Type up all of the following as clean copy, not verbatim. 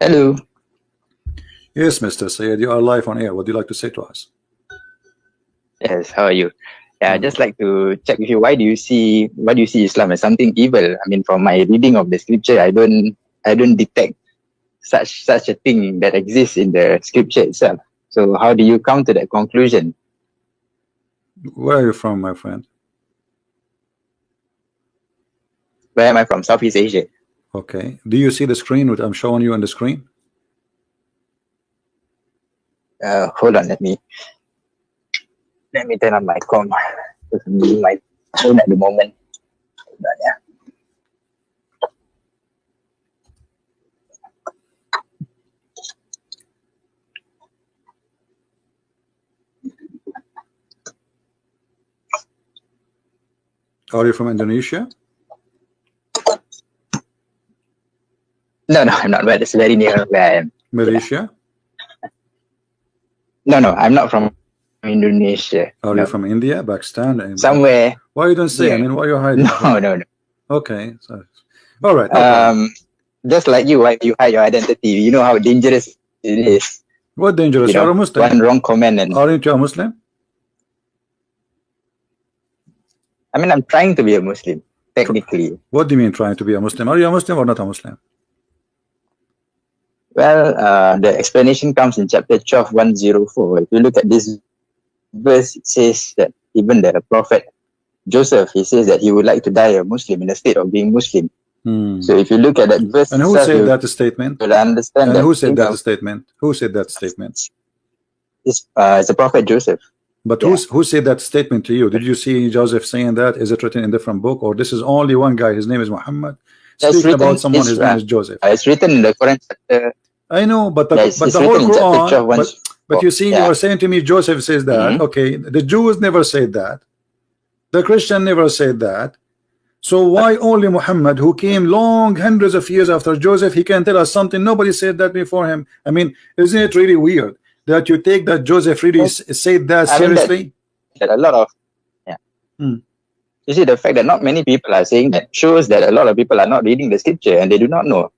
Hello. Yes, Mr. Sayed, you are live on air. What do you like to say to us? Yes, how are you? Yeah, I'd just like to check with you. Why do you see Islam as something evil? I mean, from my reading of the scripture, I don't detect such a thing that exists in the scripture itself. So how do you come to that conclusion? Where are you from, my friend? Where am I from? Southeast Asia. Okay. Do you see the screen which I'm showing you on the screen? Hold on, let me turn on my com. I'm using my phone at the moment. Hold on, yeah. Are you from Indonesia? No, I'm not. But it's very near where I am. Malaysia? No, I'm not from Indonesia. Are you from India, Pakistan? Somewhere. Why you don't say? Yeah. I mean, why you hiding? No. Okay. So, all right. No just like you, why you hide your identity? You know how dangerous it is. What dangerous? You're a Muslim. One wrong comment and. Aren't you a Muslim? I mean, I'm trying to be a Muslim, technically. What do you mean trying to be a Muslim? Are you a Muslim or not a Muslim? Well, the explanation comes in chapter 12, 104. If you look at this verse, it says that even the prophet Joseph, he says that he would like to die a Muslim in the state of being Muslim. So if you look at that verse, and who said that statement? You'll understand. And who said that statement? Who said that statement? It's the prophet Joseph. But who said that statement to you? Did you see Joseph saying that? Is it written in a different book, or this is only one guy? His name is Muhammad. Speaking about someone, his name is Joseph. It's written in the Quran chapter. I know, but the whole Quran. But you see, you are saying to me, Joseph says that. Okay, the Jews never said that. The Christian never said that. So why only Muhammad, who came long hundreds of years after Joseph, he can tell us something nobody said that before him? I mean, isn't it really weird that you take that Joseph really said that seriously? That a lot of you see, the fact that not many people are saying that shows that a lot of people are not reading the scripture and they do not know.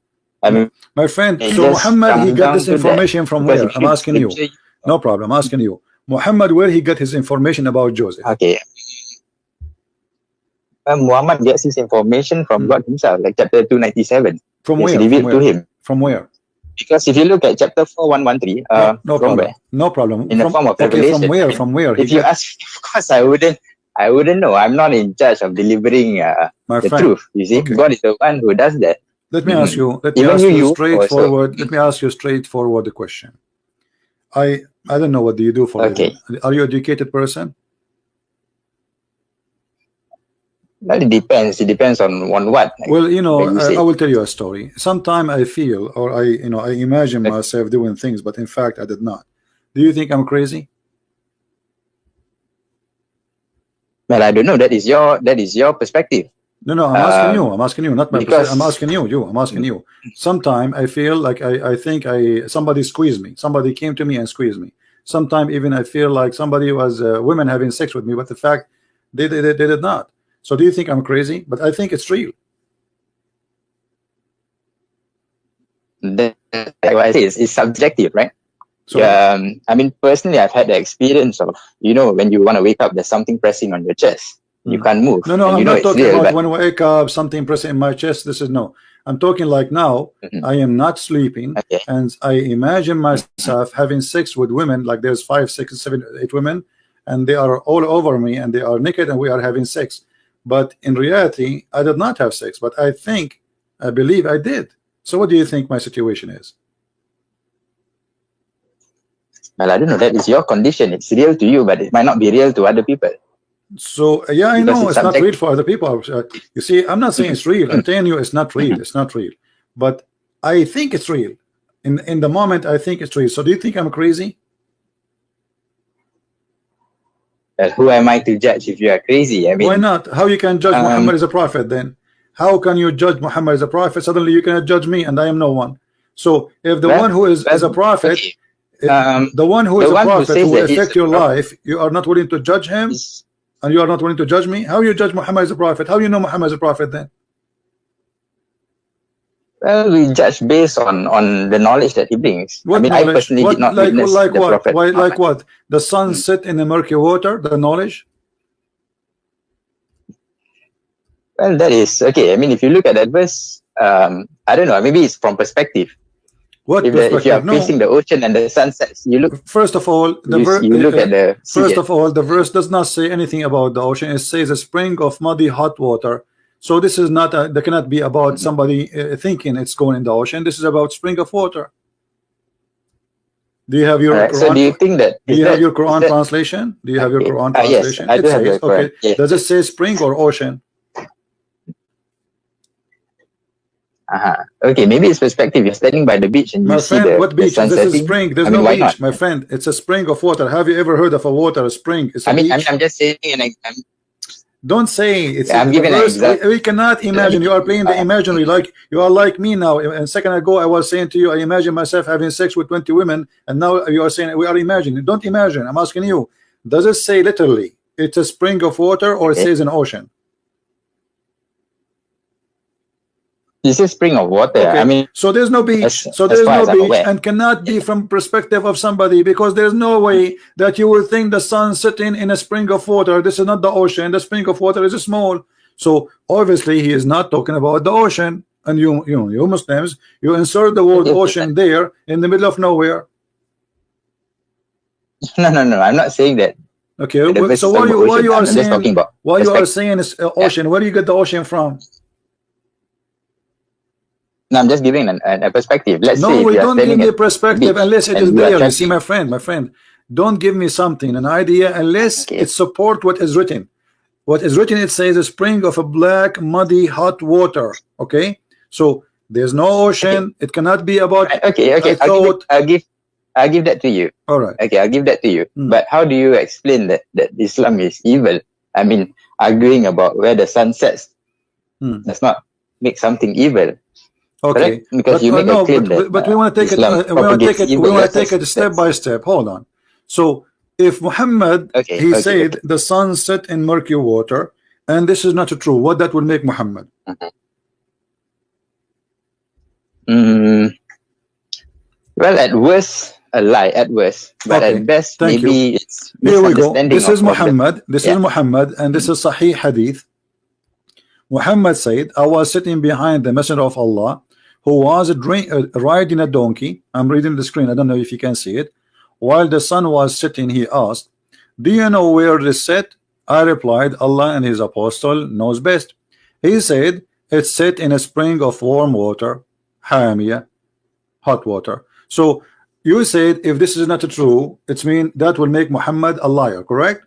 I mean, my friend, so Muhammad, he got this information from where? I'm asking you. No problem, I'm asking you. Muhammad, where he got his information about Joseph? Okay. Muhammad gets his information from God himself, like chapter 297. From where? Revealed to him. From where? Because if you look at chapter 4113, no problem. No problem. In the form of revelation. From where? From where? If you ask, of course, I wouldn't know. I'm not in charge of delivering the truth. You see, God is the one who does that. Let me ask you. Let me ask you straightforward. Let me ask you straightforward the question. I don't know, what do you do for a living? Are you an educated person? Well, it depends. It depends on what. Well, I will tell you a story. Sometimes I feel, or I imagine myself doing things, but in fact I did not. Do you think I'm crazy? Well, I don't know. That is your perspective. No, I'm asking you. I'm asking you, not my perspective. I'm asking you. I'm asking you. Sometimes I feel like I think somebody squeezed me. Somebody came to me and squeezed me. Sometimes even I feel like somebody was women having sex with me, but the fact they did not. So do you think I'm crazy? But I think it's real. It's subjective, right? So, I mean, personally, I've had the experience of, when you want to wake up, there's something pressing on your chest. You can't move. No, I'm not talking about when I wake up, something pressing in my chest. No. I'm talking like now, I am not sleeping, and I imagine myself having sex with women, like there's 5, 6, 7, 8 women, and they are all over me, and they are naked, and we are having sex. But in reality, I did not have sex, but I believe I did. So what do you think my situation is? Well, I don't know. That is your condition. It's real to you, but it might not be real to other people. So yeah, I know it's not real for other people. You see, I'm not saying it's real. I'm telling you it's not real. It's not real. But I think it's real. In the moment, I think it's real. So do you think I'm crazy? Who am I to judge if you are crazy? I mean, why not? How you can judge Muhammad as a prophet then? How can you judge Muhammad as a prophet? Suddenly you cannot judge me, and I am no one. So if the one who is as a prophet, the one who is a prophet who will affect your life, you are not willing to judge him, and you are not willing to judge me. How you judge Muhammad as a prophet? How you know Muhammad as a prophet then? Well, we judge based on the knowledge that he brings. What I mean, knowledge? I personally did not witness like the what? Prophet. Why, like what? The sun set in the murky water. The knowledge. Well, that is okay. I mean, if you look at that verse, I don't know. Maybe it's from perspective. What if perspective? If you are facing the ocean and the sun sets, you look. First of all, you look at the sea. First of all, the verse does not say anything about the ocean. It says a spring of muddy hot water. So this is not there cannot be about somebody thinking it's going in the ocean. This is about spring of water. Do you have your Quran? So do you think that? Do you have your Quran translation? Do you have your Quran translation? Yes, I do have your Quran. Okay. Yes. Does it say spring or ocean? Okay, maybe it's perspective. You're standing by the beach and my you friend, see the, what beach? The sun this setting. is spring. There's no beach, my friend. It's a spring of water. Have you ever heard of a water, a spring? It's a beach. I'm just saying Don't say it's. I'm giving an example. We cannot imagine. You are playing the imaginary, like you are like me now. And a second ago, I was saying to you, I imagine myself having sex with 20 women, and now you are saying we are imagining. Don't imagine. I'm asking you. Does it say literally it's a spring of water, or it says an ocean? This is spring of water. Okay. I mean, so there's no beach. So there's no beach, and cannot be from perspective of somebody, because there's no way that you will think the sun sitting in a spring of water. This is not the ocean. The spring of water is small. So obviously he is not talking about the ocean. And you Muslims, you insert the word ocean there in the middle of nowhere. No. I'm not saying that. Okay. So why you are saying is ocean? Where do you get the ocean from? No, I'm just giving a perspective. Let's say no, we don't give me a perspective unless it is there. You see, my friend, don't give me something, an idea, unless it support what is written. What is written, it says a spring of a black, muddy, hot water. Okay, so there's no ocean. It cannot be about. Okay. I'll give that to you. All right. Okay, I'll give that to you. But how do you explain that Islam is evil? I mean, arguing about where the sun sets does not make something evil. Okay, because you make a claim that, but we want to take it. We want to take it step by step. Hold on. So if Muhammad said the sun set in murky water, and this is not true, what that will make Muhammad? Well, at worst, a lie. At worst, but at best, maybe it's here we go. This is Muhammad. This is Muhammad, and this is Sahih Hadith. Muhammad said, I was sitting behind the Messenger of Allah, who was riding a donkey. I'm reading the screen. I don't know if you can see it. While the sun was setting, he asked, do you know where it is set? I replied, Allah and his apostle knows best. He said, it's set in a spring of warm water, hamia, hot water. So you said if this is not true, it means that will make Muhammad a liar, correct?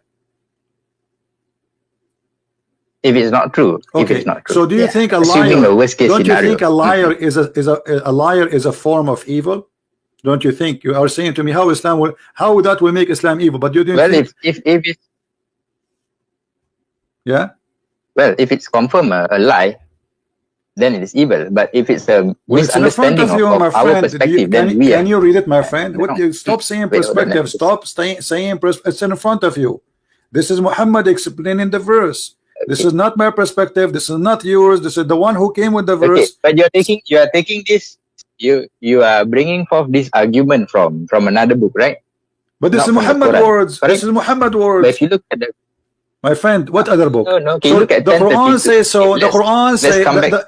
If it's not true. Okay. If it's not true. So do you think a liar? Don't you think a liar is a form of evil? Don't you think? You are saying to me how that will make Islam evil, but you don't. Well, if it's well, if it's confirmed a lie, then it is evil. But if it's a misunderstanding of our perspective, then we can you read it, my friend? What you stop saying perspective? Stop saying it's in front of you. This is Muhammad explaining the verse. This is not my perspective. This is not yours. This is the one who came with the verse. But you are taking this. You are bringing forth this argument from another book, right? But this is Muhammad words. This is Muhammad words. But if you look at the, my friend, what other book? No. So the Quran says so. The Quran says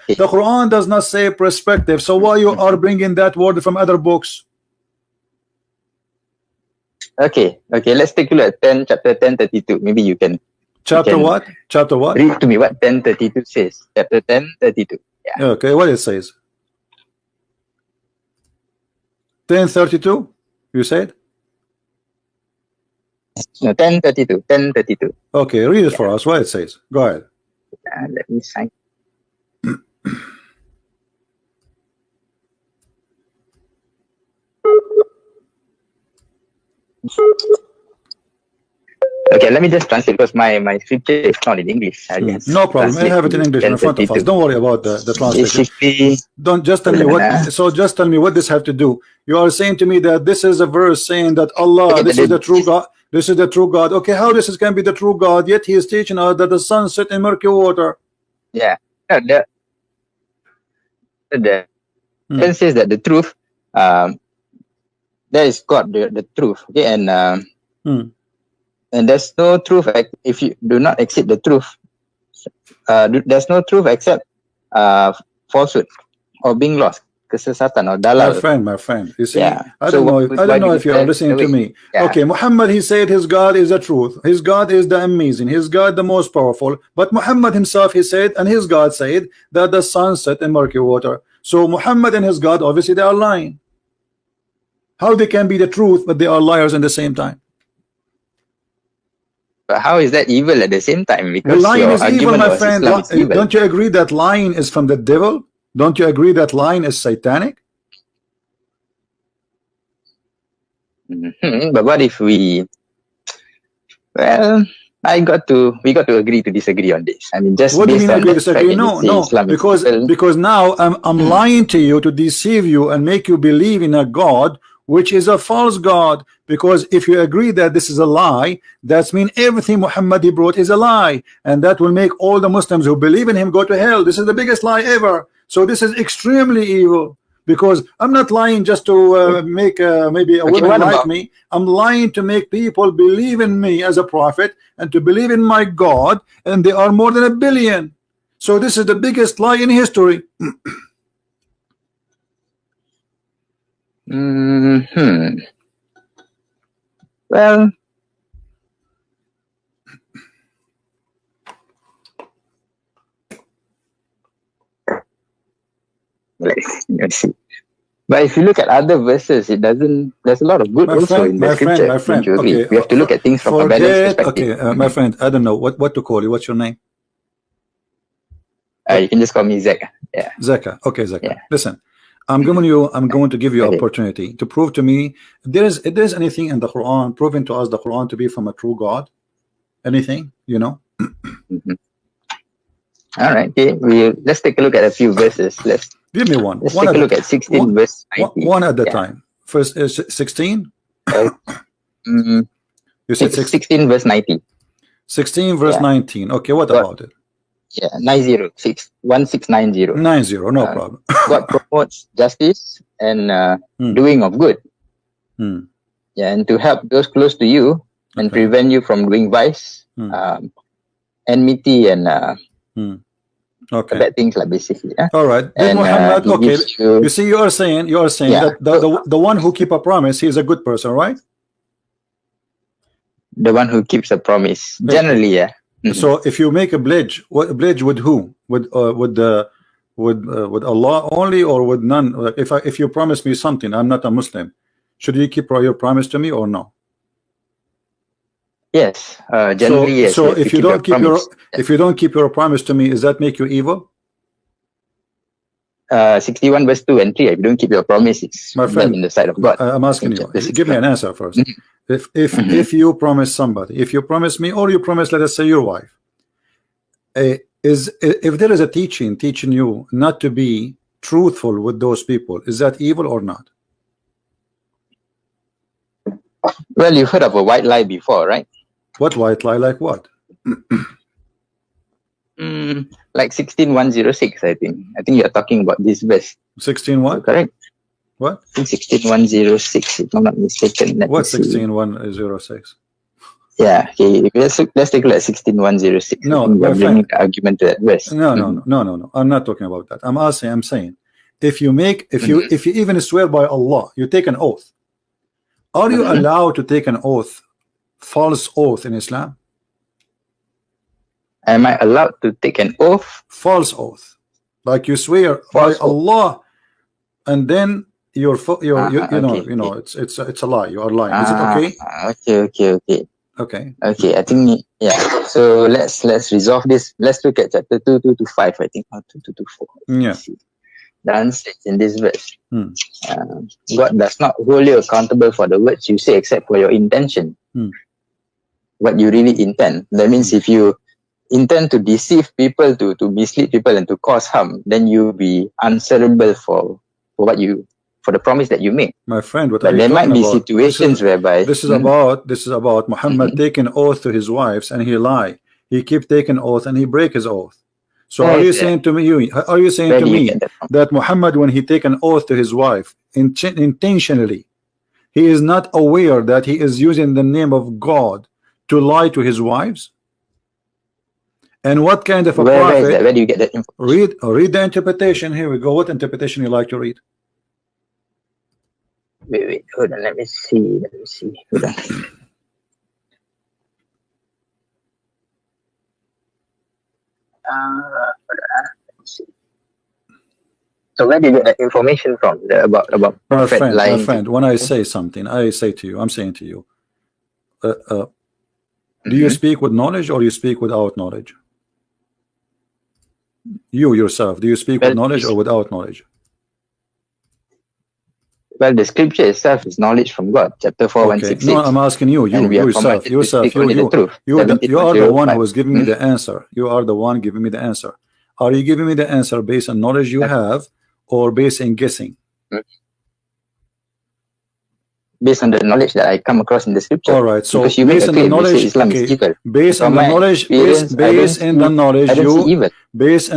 the Quran does not say perspective. So why you are bringing that word from other books? Okay. Let's take a look at chapter 10:32. Maybe you can. Chapter what? Chapter what? Read to me what 10:32 says. Chapter 10:32. Yeah. Okay, what it says? 10:32. You said? No, 10:32. 10:32. Okay, read it for us. What it says? Go ahead. Let me sign. Okay, let me just translate because my scripture is not in English. No problem. I have it in English in front of us. Don't worry about the translation. Don't just tell me what. So just tell me what this have to do. You are saying to me that this is a verse saying that Allah, this is the true God. This is the true God. Okay, how this can be the true God? Yet He is teaching us that the sun set in murky water. Yeah. Then says that the truth, there is God, the truth. Okay, and there's no truth if you do not accept the truth. There's no truth except falsehood or being lost. Kesesatan or dalal. My friend. You see, I don't know if you are listening to me. Okay, Muhammad, he said his God is the truth. His God is the amazing. His God the most powerful. But Muhammad himself, he said, and his God said that the sun set in murky water. So Muhammad and his God, obviously they are lying. How they can be the truth, but they are liars at the same time? But how is that evil at the same time? Because lying is evil, my friend. Don't you agree that lying is from the devil? Don't you agree that lying is satanic? But what if we? Well, we got to agree to disagree on this. I mean, just what do you mean agree to disagree? No, because now I'm lying to you to deceive you and make you believe in a God which is a false God. Because if you agree that this is a lie, that means everything Muhammad he brought is a lie, and that will make all the Muslims who believe in him go to hell. This is the biggest lie ever. So this is extremely evil, because I'm not lying just to make maybe a woman like me. I'm lying to make people believe in me as a prophet and to believe in my God, and they are more than 1 billion. So this is the biggest lie in history. Well, let's see. But if you look at other verses, it doesn't. There's a lot of good also in the scripture. My friend, okay. We have to look at things from a balanced perspective. Okay, my friend, I don't know what to call you. What's your name? You can just call me Zeka. Yeah. Zeka. Okay, Zeka. Yeah. Listen, I'm going to give you opportunity to prove to me if there's anything in the Quran proving to us the Quran to be from a true God. Anything, you know? All right. Okay. Let's take a look at a few verses. Let's give me one. Let's take a look at 16 verse 90. One at a time. First is 16. You said 16 verse 90. 16 verse 19. Okay, what about it? Yeah, 1690. 90, no problem. God promotes justice and doing of good. Yeah, and to help those close to you and prevent you from doing vice, enmity, and bad things, like basically. All right. Then Muhammad, you see, you are saying that the one who keep a promise, he is a good person, right? The one who keeps a promise, generally, yeah. So if you make a pledge, what a pledge with who? With Allah only, or with none? Like if you promise me something, I'm not a Muslim, should you keep your promise to me or no? Yes, generally yes. So if you don't keep your promise to me, does that make you evil? 61 verse 2 and 3. If you don't keep your promise, it's my friend in the sight of God. I'm asking you. Give me an answer first. If you promise somebody, if you promise me, or you promise, let us say, your wife, if there is a teaching you not to be truthful with those people, is that evil or not? Well, you've heard of a white lie before, right? What white lie? Like what? Like 16106, I think. I think you're talking about this verse. 16 what? Correct. What? 16106, if I'm not mistaken. What 16106? Yeah, okay. Let's take a look at 16106. No, my friend. Argument to that verse. No. I'm not talking about that. I'm saying, if you even swear by Allah, you take an oath. Are you allowed to take an oath, false oath in Islam? Am I allowed to take an oath? False oath, like you swear by Allah, and then you know, it's a lie. You are lying. Is it okay? Okay. I think so let's resolve this. Let's look at chapter 2 to 5, I think, or 2 to 4. Yeah. The answer is in this verse. God does not hold you accountable for the words you say except for your intention. What you really intend. That means if you intend to deceive people, to mislead people, and to cause harm, then you'll be answerable for the promise that you make. My friend, but there might be situations whereby this is about Muhammad taking oath to his wives, and he lie. He keep taking oath and he break his oath. So are you saying to me, that Muhammad, when he take an oath to his wife intentionally, he is not aware that he is using the name of God to lie to his wives? And what kind of a prophet? Where do you get that information? Read the interpretation. Here we go. What interpretation you like to read? Wait, hold on. Let me see. Hold on. So where do you get that information from? About prophet lying? My friend, when I say something, I say to you, I'm saying to you, do you speak with knowledge or you speak without knowledge? You yourself, do you speak with knowledge or without knowledge? Well, the scripture itself is knowledge from God. Chapter 4, 166. No, I'm asking you, yourself. You are the one who is giving me the answer. You are the one giving me the answer. Are you giving me the answer based on knowledge you have, or based on guessing? Based on the knowledge that I come across in the scripture. All right. So based on the knowledge, based on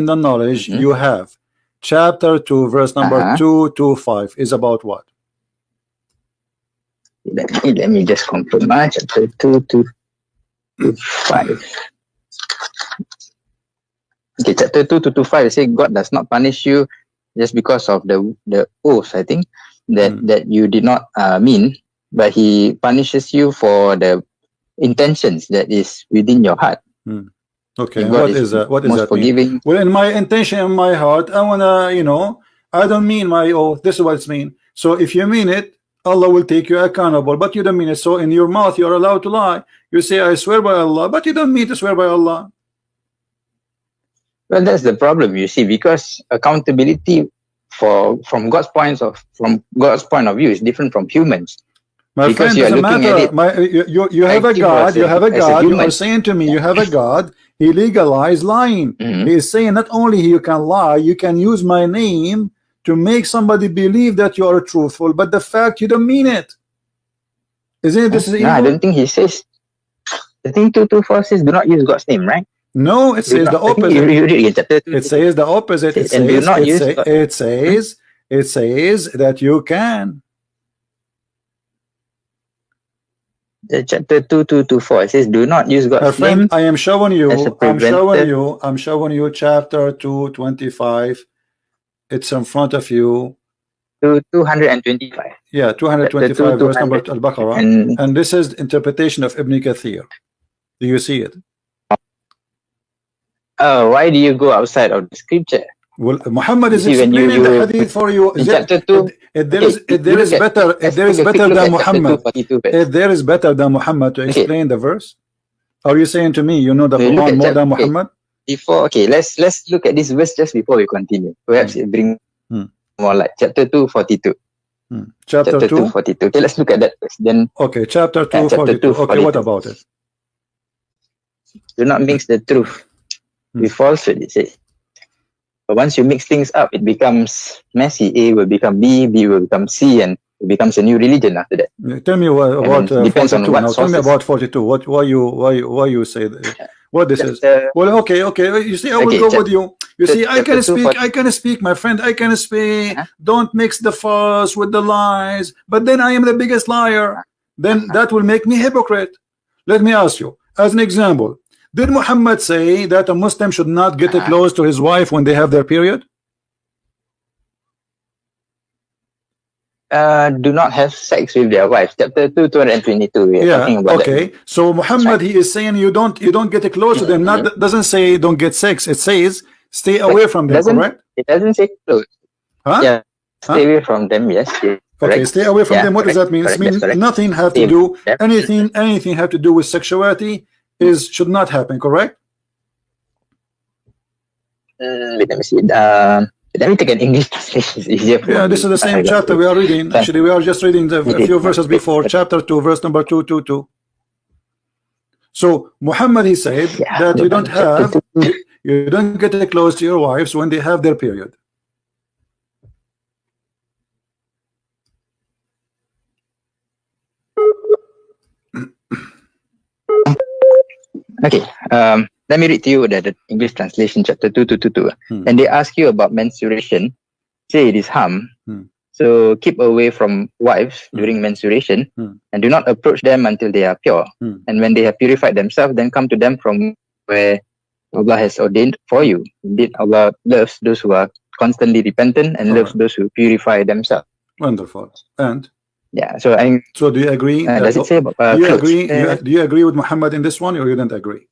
the knowledge, you have. Chapter 2, verse number 225 is about what? Let me just confirm. Chapter 225. Okay, chapter 225 says God does not punish you just because of the oath, I think, that you did not mean, but he punishes you for the intentions that is within your heart. Okay, what is that? What does that mean? Well, in my intention, in my heart, I wanna, I don't mean my oath. This is what it's mean. So if you mean it, Allah will take you accountable, but you don't mean it. So in your mouth, you're allowed to lie. You say, I swear by Allah, but you don't mean to swear by Allah. Well, that's the problem, you see, because accountability from God's point of view is different from humans. My because friend, doesn't matter. You have a God. You have a God. You are saying to me, you have a God. He legalized lying. He is saying not only you can lie, you can use my name to make somebody believe that you are truthful, but the fact you don't mean it. Isn't it? This is evil? No, I don't think he says. I think 224 says do not use God's name, right? No, it says the opposite. It says the opposite. It says that you can. Chapter 2224, it says do not use God's name. I am showing you. I'm showing you chapter 225. It's in front of you. 225. Yeah, 225 verse number Al-Baqarah. And this is interpretation of Ibn Kathir. Do you see it? Why do you go outside of the scripture? Well, Muhammad is explaining the hadith for you. If there is better than Muhammad, if there is better than Muhammad to explain the verse, are you saying to me you know the Quran more than Muhammad? Let's look at this verse just before we continue. Perhaps it brings more light. Chapter 242. Chapter 242. Okay, let's look at that first. Then chapter 242. Okay, what about it? Do not mix the truth with falsehood, it says. But once you mix things up, it becomes messy. A will become B, B will become C, and it becomes a new religion after that. Tell me about 42. Now, tell me about 42. Why you say that? What this is? Well, okay. You see, I will go with you. You see, I can speak, my friend. I can speak. Don't mix the false with the lies. But then I am the biggest liar. Then that will make me hypocrite. Let me ask you, as an example. Did Muhammad say that a Muslim should not get close to his wife when they have their period? Do not have sex with their wives. Chapter 222. We are talking about that. So Muhammad, he is saying you don't get close to them. Not doesn't say don't get sex. It says stay away from them. Correct? It doesn't say close. Yeah. Stay away from them. Yes. Okay. Stay away from them. What does that mean? It means nothing have to do anything have to do with sexuality. Should not happen, correct? Let me see. Let me take an English translation. It's easier for me. This is the same chapter we are reading. Actually, we are just reading a few verses before, chapter 2, verse number 222. So Muhammad, he said that you don't get close to your wives when they have their period. Okay, let me read to you the English translation, chapter 2:222. And they ask you about menstruation, say it is harm. So keep away from wives during menstruation, and do not approach them until they are pure. And when they have purified themselves, then come to them from where Allah has ordained for you. Indeed, Allah loves those who are constantly repentant and loves those who purify themselves. Wonderful. And yeah, so do you agree? Does it say about, do you agree? Do you agree with Muhammad in this one, or you don't agree?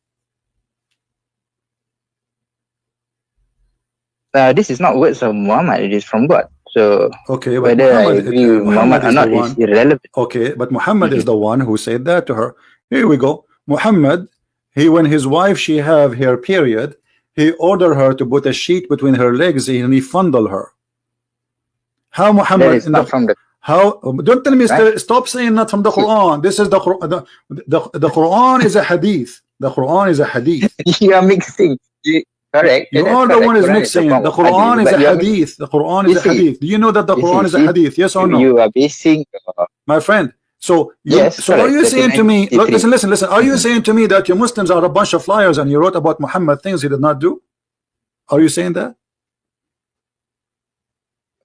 This is not words of Muhammad; it is from God. So okay, but whether I agree with Muhammad or not is irrelevant. Okay, but Muhammad is the one who said that to her. Here we go. Muhammad, when his wife she have her period, he ordered her to put a sheet between her legs and he fondled her. How Muhammad how don't tell me stop saying not from the Quran. This is the Quran. The Quran is a hadith. The Quran is a hadith. You are mixing. Correct. You are the one is mixing. The Quran is a hadith. The Quran is a hadith. Do you know that the Quran is a hadith? Yes or no? You are basing, my friend. So yes, so are you saying to me? Listen. Are you saying to me that you Muslims are a bunch of liars and you wrote about Muhammad things he did not do? Are you saying that?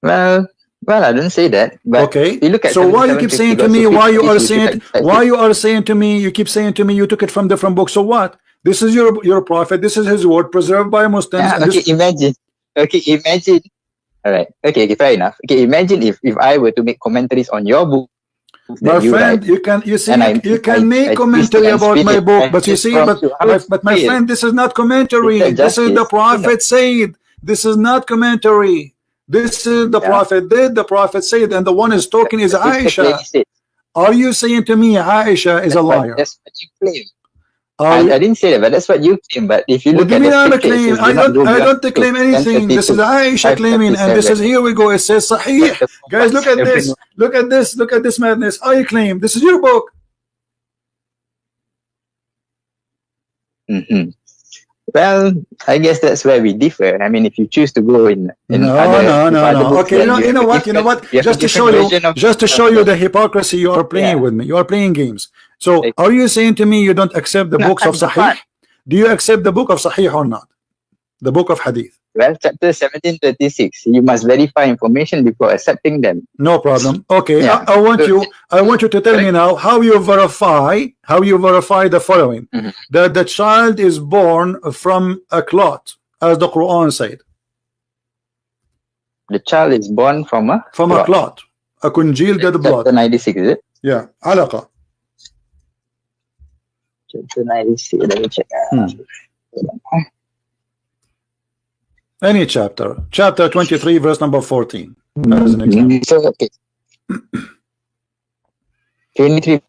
Well, I don't say that. But okay. You look at so why you keep saying to me? Why you are saying? Why you are saying to me? You keep saying to me you took it from different books. So what? This is your prophet. This is his word preserved by Muslims. Okay, imagine. Okay, imagine. All right. Okay, fair enough. Okay, imagine if I were to make commentaries on your book. My friend, you can make commentary about my book, but you see, but my friend, this is not commentary. This is the prophet said. This is not commentary. This is the prophet did. The prophet said, and the one is talking is Aisha. Are you saying to me Aisha is a liar? That's what you claim. I didn't say that, but that's what you claim. But if you look at the claim, I don't claim anything. This is Aisha claiming, and this is here we go. It says Sahih. Guys, look at this. Look at this. Look at this madness. I claim this is your book. Well, I guess that's where we differ. I mean, if you choose to go in no. Okay, you know what? Just to show you the hypocrisy you are playing with me. You are playing games. So, are you saying to me you don't accept the books of Sahih? Do you accept the book of Sahih or not? The book of Hadith. Well, chapter 1736. You must verify information before accepting them. No problem. Okay, I want you to tell me now how you verify the following: that the child is born from a clot, as the Quran said. The child is born from a clot, a congealed dead blood. Chapter 96, is it? Yeah, alaqa. Chapter 96. Let me check. Any chapter 23 verse number 14 as an example. So, okay. 23.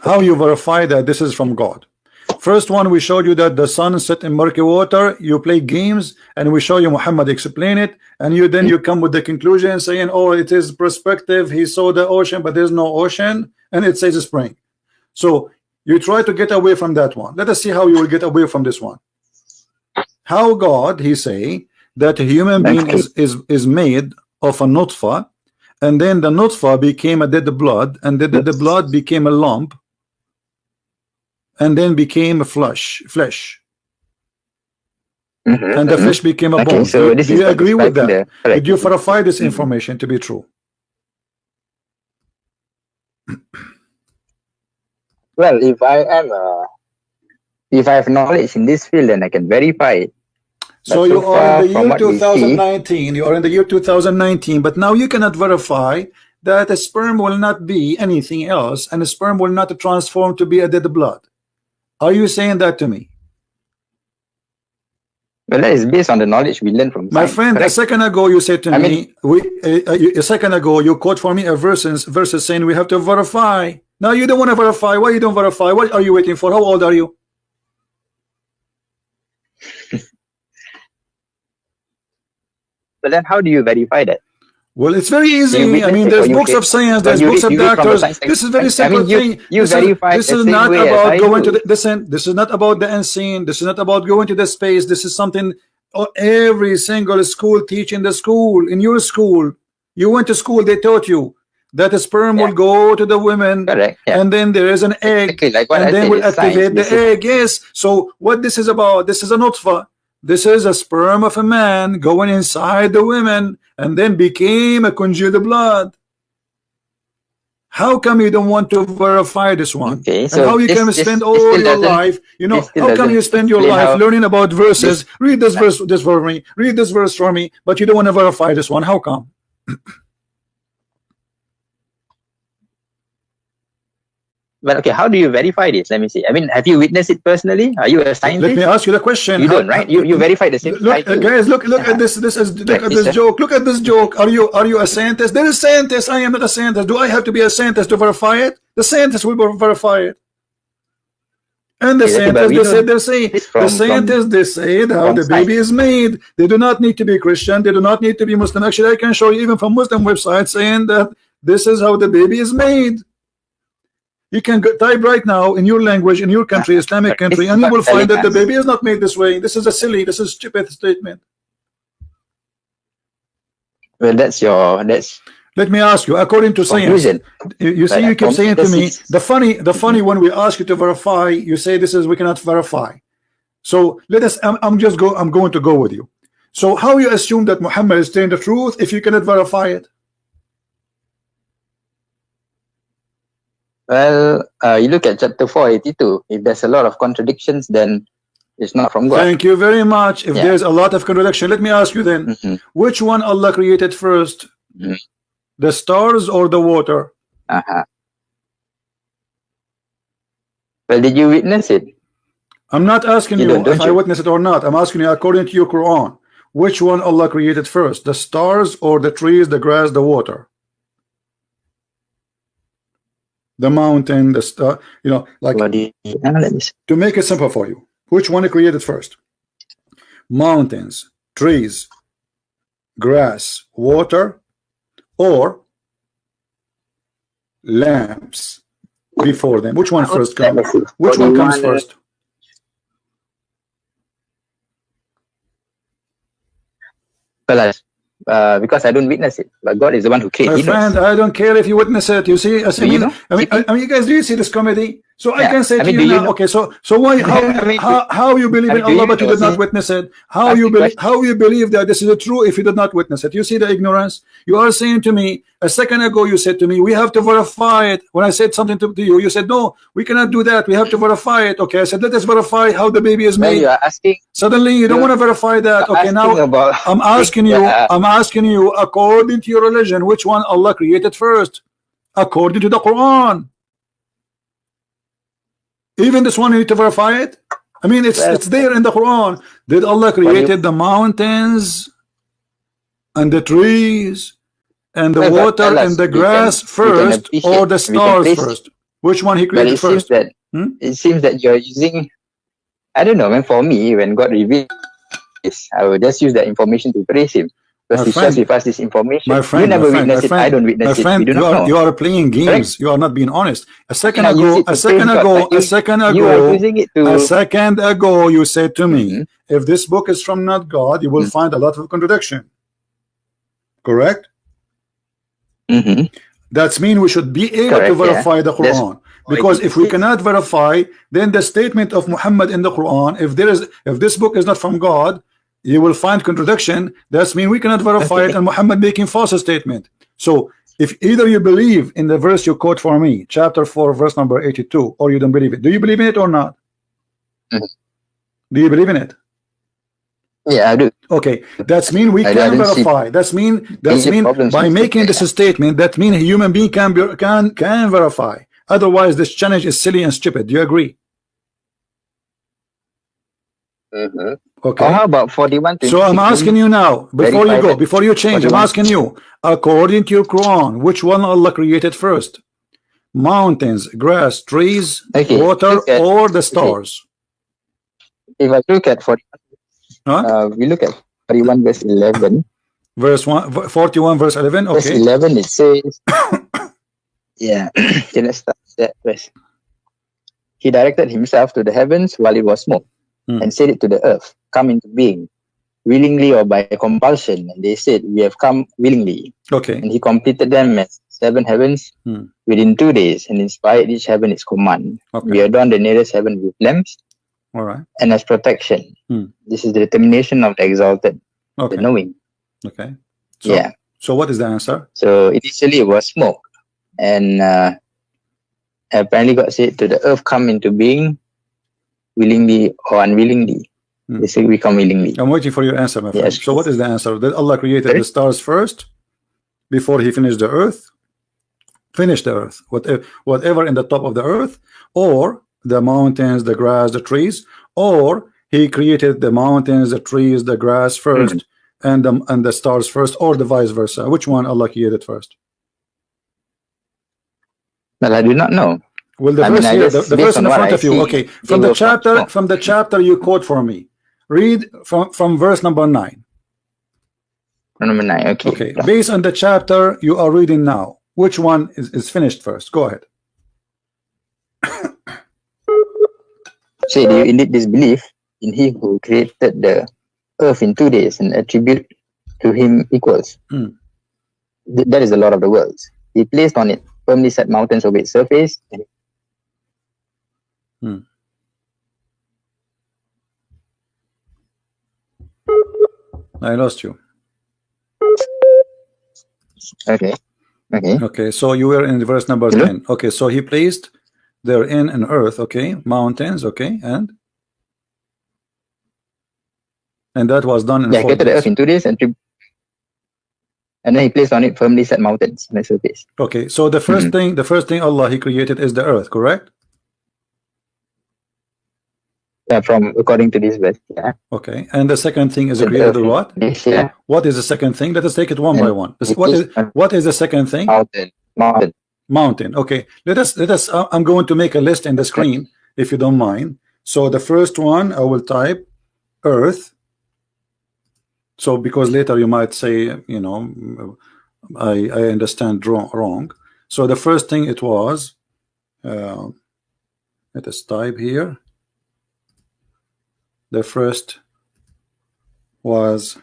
How you verify that this is from God? First one, we showed you that the sun set in murky water. You play games, and we show you Muhammad explain it, and you come with the conclusion saying, oh, it is perspective. He saw the ocean, but there's no ocean, and it says spring. So you try to get away from that one. Let us see how you will get away from this one. How God, he say that a human being is made of a nutfa, and then the nutfa became a dead blood, and the blood became a lump, and then became a flesh, and the flesh became a bone. So do you agree with that? Did you verify this information to be true? Well, if I have knowledge in this field, then I can verify it. So you are in the year 2019. You are in the year 2019, but now you cannot verify that a sperm will not be anything else, and a sperm will not transform to be a dead blood. Are you saying that to me? Well, that is based on the knowledge we learn from my science. Friend, correct? A second ago you said to me, a second ago you quote for me a verses saying we have to verify. Now you don't want to verify. Why you don't verify? What are you waiting for? How old are you? But then how do you verify that? Well, it's very easy. I mean, there's books of science, there's books of doctors. This is very simple thing. This is not about going to the, listen, this is not about the unseen. This is not about going to the space. This is something every single school teach in the school, in your school. You went to school, they taught you. that the sperm will go to the women. Correct. Yeah. And then there is an egg, exactly like what and I then said, will it's activate science. the egg. Yes. So what this is about? This is a nutfa. This is a sperm of a man going inside the women and then became a congealed blood. How come you don't want to verify this one? Okay, so and how you can spend all your life, you know, how come you spend your life learning about verses? Read this verse for me, read this verse for me, but you don't want to verify this one. How come? Well, okay, how do you verify this? Let me see. I mean, have you witnessed it personally? Are you a scientist? Let me ask you the question. You don't, right? You verified the same. Look, guys, look at this. Look at this joke. Look at this joke. Are you a scientist? There is scientist. I am not a scientist. Do I have to be a scientist to verify it? The scientist will verify it. And the scientists, they say how the baby is made. They do not need to be Christian. They do not need to be Muslim. Actually, I can show you even from Muslim websites saying that this is how the baby is made. You can type right now in your language, in your country, Islamic country, and you will find that the baby is not made this way. This is a stupid statement. Well, that's. Let me ask you, according to science, you see, you keep saying to me, the funny when we ask you to verify, you say we cannot verify. So let us. I'm going to go with you. So how you assume that Muhammad is telling the truth if you cannot verify it? Well, you look at chapter 482. If there's a lot of contradictions, then it's not from God. Thank you very much. If there's a lot of contradiction, let me ask you then, which one Allah created first? The stars or the water? Well, did you witness it? I'm not asking you if I witnessed it or not. I'm asking you according to your Quran. Which one Allah created first? The stars or the trees, the grass, the water? The mountain, the star, you know, like to make it simple for you. Which one he created first? Mountains, trees, grass, water, or lamps before them? Which one first comes? Which one comes first? Well, because I don't witness it, but God is the one who created. My friend, I don't care if you witness it. You see, I mean, you guys, do you see this comedy? So I can say to you now, okay, so why, how you believe in Allah but you did not witness it? How you believe that this is true if you did not witness it? You see the ignorance? You are saying to me, a second ago you said to me, we have to verify it. When I said something to you, you said, no, we cannot do that. We have to verify it. Okay, I said, let us verify how the baby is made. You are asking, suddenly you don't want to verify that. Okay, now I'm asking you, according to your religion, which one Allah created first? According to the Quran. Even this one you need to verify it. I mean, it's there in the Quran. Did Allah created the mountains and the trees and the water and the grass first, or the stars first? Which one he created first? It seems that you're using, I don't know, man. For me, when God revealed this, I will just use that information to praise Him. Because He shares with us this information. My friend, you never witness it. I don't witness it. You are playing games. Right? You are not being honest. A second ago, you said to me, if this book is from not God, you will find a lot of contradiction. Correct? That means we should be able to verify the Quran. Because if we cannot verify, then the statement of Muhammad in the Quran, if this book is not from God, you will find contradiction. That means we cannot verify it, and Muhammad making false statement. So if either you believe in the verse you quote for me, chapter 4, verse number 82, or you don't believe it. Do you believe in it or not? Do you believe in it? Yeah, I do. Okay, that means we can verify. That means by making this statement, that means a human being can verify. Otherwise, this challenge is silly and stupid. Do you agree? Okay. How about 41? So I'm asking you now, before you go, before you change, 41. I'm asking you, according to your Quran, which one Allah created first? Mountains, grass, trees, water, or the stars? If I look at 41, we look at 41 verse 11. Verse 41 verse 11. Okay. Verse 11 it says, yeah. Okay, let's start that verse. He directed himself to the heavens while it was smoke, and said it to the earth, come into being, willingly or by compulsion. And they said, we have come willingly. Okay. And he completed them as 7 heavens within 2 days, and inspired each heaven its command. Okay. We adorn the nearest heaven with lamps, all right, and as protection. This is the determination of the exalted, the knowing. Okay. So, yeah. So what is the answer? So initially it was smoke, and apparently God said to the earth, come into being willingly or unwillingly. They say we come willingly. I'm waiting for your answer, my friend. Yes. So what is the answer? That Allah created the stars first before he finished the earth? Finished the earth, whatever in the top of the earth, or the mountains, the grass, the trees, or he created the mountains, the trees, the grass first, and the stars first, or the vice versa? Which one Allah created first? Well, I do not know. Well, the verse here, the verse in front of you. Okay, from the chapter you quote for me. Read from verse number 9. Number 9. Okay. Okay. Based on the chapter you are reading now, which one is finished first? Go ahead. Say, do you indeed disbelieve in He who created the earth in 2 days and attribute to Him equals? That is the Lord of the worlds. He placed on it firmly set mountains over its surface. I lost you. Okay, so you were in verse number 10. Okay, so he placed therein an earth, okay, mountains, okay, and that was done in 4 days. Created the earth in 2 days, and then he placed on it firmly set mountains on the surface. Okay, so the first thing Allah he created is the earth, correct? Yeah, from according to this verse. Yeah. Okay, and the second thing is created what? Yeah. What is the second thing? Let us take it one by one. What is the second thing? Mountain. Okay, let us. I'm going to make a list in the screen if you don't mind. So the first one I will type earth. So because later you might say, you know, I understand wrong. So the first thing it was. Let us type here. The first was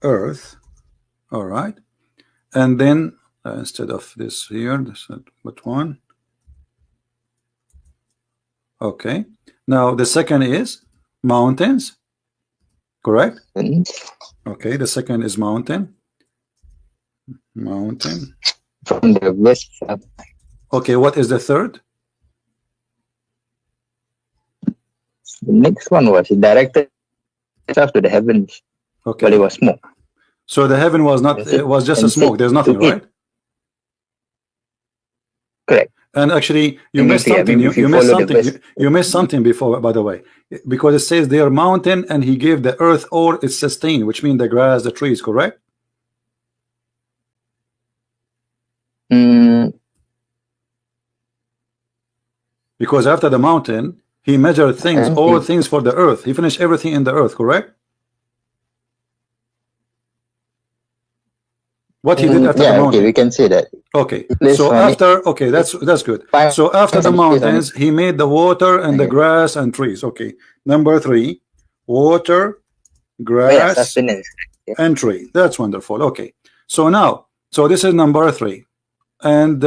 earth, all right, and then instead of this here, what one? Okay, now the second is mountains, correct? Okay, the second is mountain. From the west. Okay, what is the third? The next one was he directed itself to the heavens. Okay. But it was smoke. So the heaven was not, it was just a smoke. There's nothing, right? Correct. And actually, you missed something. You missed something before, by the way, because it says they are mountain, and he gave the earth or its sustain, which means the grass, the trees, correct? Because after the mountain, he measured things, all things for the earth. He finished everything in the earth, correct? What he did after the mountain. Okay, we can say that. Okay, so after, okay, that's good. So after the mountains, he made the water and the grass and trees. Okay, number 3, water, grass, and tree. That's wonderful. Okay, so now, so this is number 3, and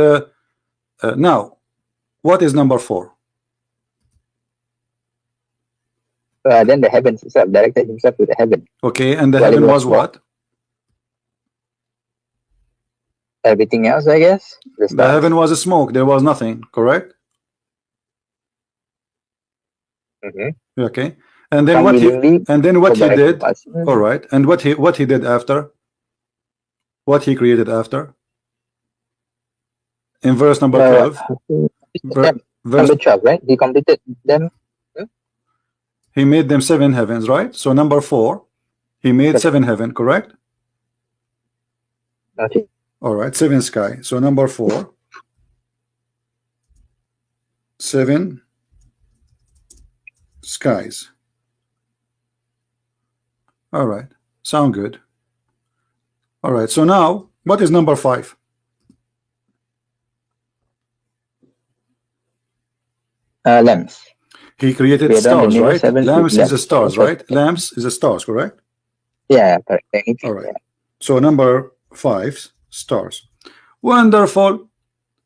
now, what is number 4? Then the heavens itself directed himself to the heaven. Okay, and the heaven was what? Everything else, I guess. The heaven was a smoke. There was nothing, correct? Okay, and then what he did? All right, and what he did after? What he created after? In verse number 12. Number 12, right? He completed them. He made them 7 heavens, right? So number 4, he made 7 heaven, correct? Okay. All right, 7 sky. So number 4, 7 skies. All right, sound good. All right, so now what is number 5? Lamps. He created stars, right? Lamps is the stars, right? Lamps is the stars, correct? Yeah, correct. All right. So number 5, stars. Wonderful.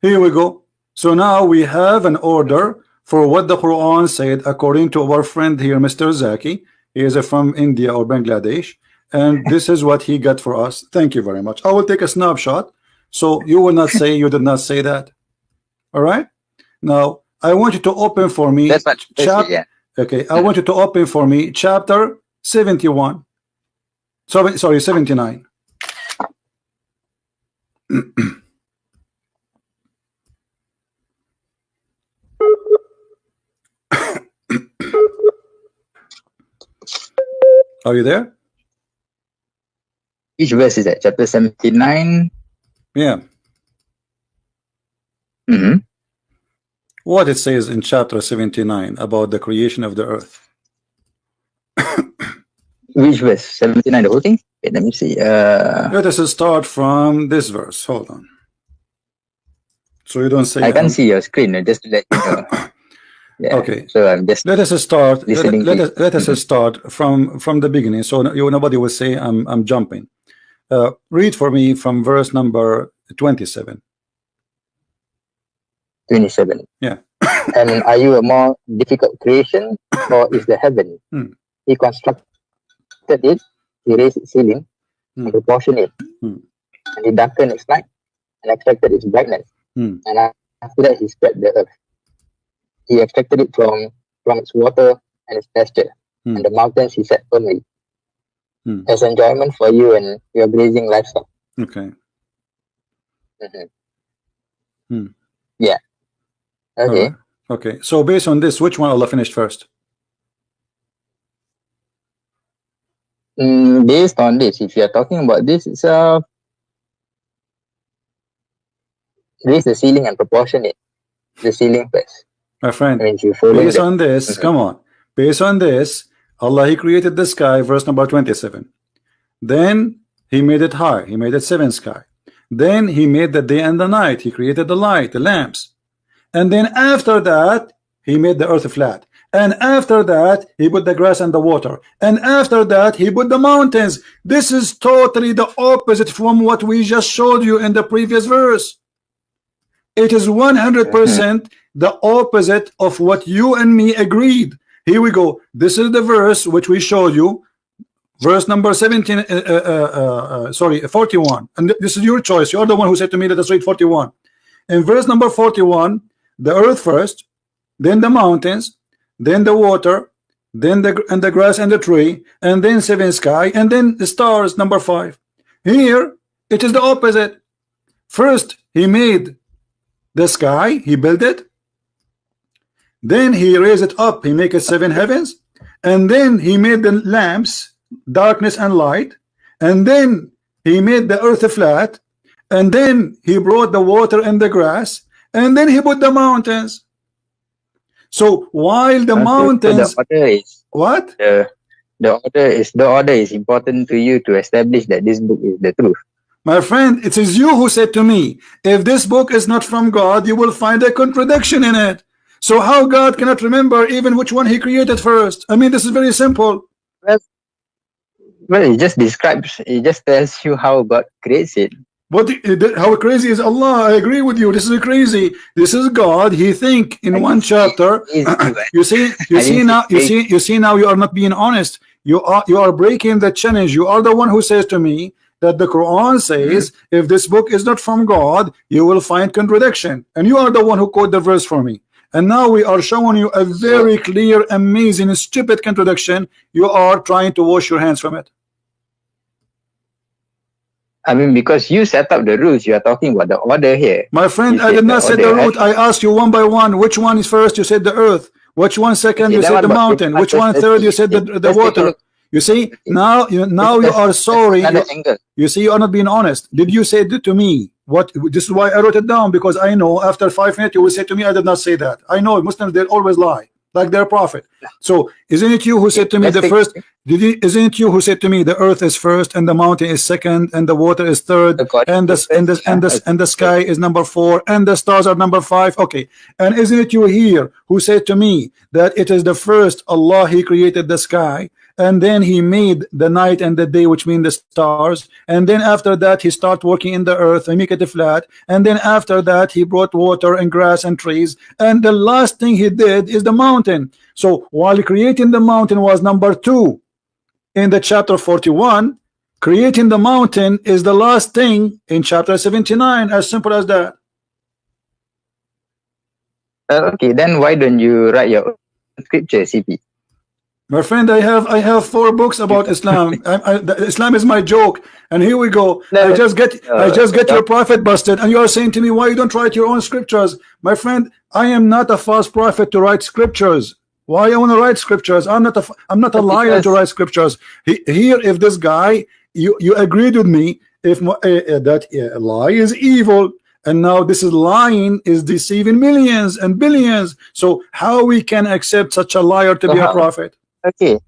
Here we go. So now we have an order for what the Quran said according to our friend here, Mr. Zaki. He is from India or Bangladesh, and this is what he got for us. Thank you very much. I will take a snapshot so you will not say you did not say that. All right. Now I want you to open for me. That's much. Yeah. Okay. I want you to open for me chapter 71. Sorry, 79. Are you there? Which verse is that? Chapter 79? Yeah. What it says in chapter 79 about the creation of the earth. Which verse? 79, the whole thing? Okay, let me see. Let us start from this verse. Hold on. So you don't say... I can't see your screen, just to let you know. Yeah. Okay. So I'm just... Let us start. Let us Mhm. start from the beginning. So nobody will say I'm jumping. Read for me from verse number 27. 27. Yeah. And are you a more difficult creation, or is the heaven? He constructed it, he raised its ceiling, and proportioned it, and he darkened its night, and extracted its brightness. And after that, he spread the earth. He extracted it from its water and its pasture, and the mountains he set firmly, as enjoyment for you and your grazing livestock. Okay. Yeah. Okay. Right. Okay. So based on this, which one Allah finished first? Based on this, if you are talking about this, it's raise the ceiling and proportion it. The ceiling first. My friend, I mean, you follow based on this, come on. Based on this, Allah, he created the sky, verse number 27. Then he made it high. He made it seven sky. Then he made the day and the night. He created the light, the lamps. And then after that, he made the earth flat. And after that, he put the grass and the water. And after that, he put the mountains. This is totally the opposite from what we just showed you in the previous verse. It is 100% the opposite of what you and me agreed. Here we go. This is the verse which we showed you. Verse number 17, 41. And this is your choice. You're the one who said to me, let us read 41. In verse number 41, the earth first, then the mountains, then the water, then the grass and the tree, and then seven sky, and then the stars, number 5. Here, it is the opposite. First, he made the sky, he built it. Then he raised it up, he make it 7 heavens. And then he made the lamps, darkness and light. And then he made the earth flat. And then he brought the water and the grass. And then he put the mountains. So while the mountains, the order is what? The order is important to you to establish that this book is the truth. My friend, it is you who said to me, if this book is not from God, you will find a contradiction in it. So how God cannot remember even which one he created first? I mean, this is very simple. Well, it just describes, it just tells you how God creates it. What? How crazy is Allah? I agree with you. This is crazy. This is God. He think in one chapter. You see now you are not being honest. You are breaking the challenge. You are the one who says to me that the Quran says if this book is not from God, you will find contradiction. And you are the one who quote the verse for me. And now we are showing you a very clear, amazing, stupid contradiction. You are trying to wash your hands from it. I mean, because you set up the rules, you are talking about the order here. My friend, I did not set the route. I asked you one by one. Which one is first? You said the earth. Which one second? You said the mountain. Which one third? You said the water. You see, now you are sorry. You see, you are not being honest. Did you say that to me? What? This is why I wrote it down, because I know after 5 minutes you will say to me, I did not say that. I know Muslims, they always lie, like their prophet. So isn't it you who said to me the first? Isn't it you who said to me the earth is first and the mountain is second and the water is third and the sky is number 4 and the stars are number 5? Okay, and isn't it you here who said to me that it is the first Allah, he created the sky, and then he made the night and the day, which mean the stars, and then after that he start working in the earth and make it flat, and then after that he brought water and grass and trees, and the last thing he did is the mountain. So while creating the mountain was number 2 in the chapter 41, creating the mountain is the last thing in chapter 79. As simple as that. Okay, then why don't you write your own scripture, CP? My friend, I have 4 books about Islam. Islam is my joke, and here we go. No, I just get your prophet busted, and you are saying to me, why you don't write your own scriptures? My friend, I am not a false prophet to write scriptures. Why I want to write scriptures? I'm not a liar to write scriptures. Here, if this guy, you agreed with me, if that a lie is evil. And now this is lying is deceiving millions and billions. So how we can accept such a liar to be a prophet? Okay.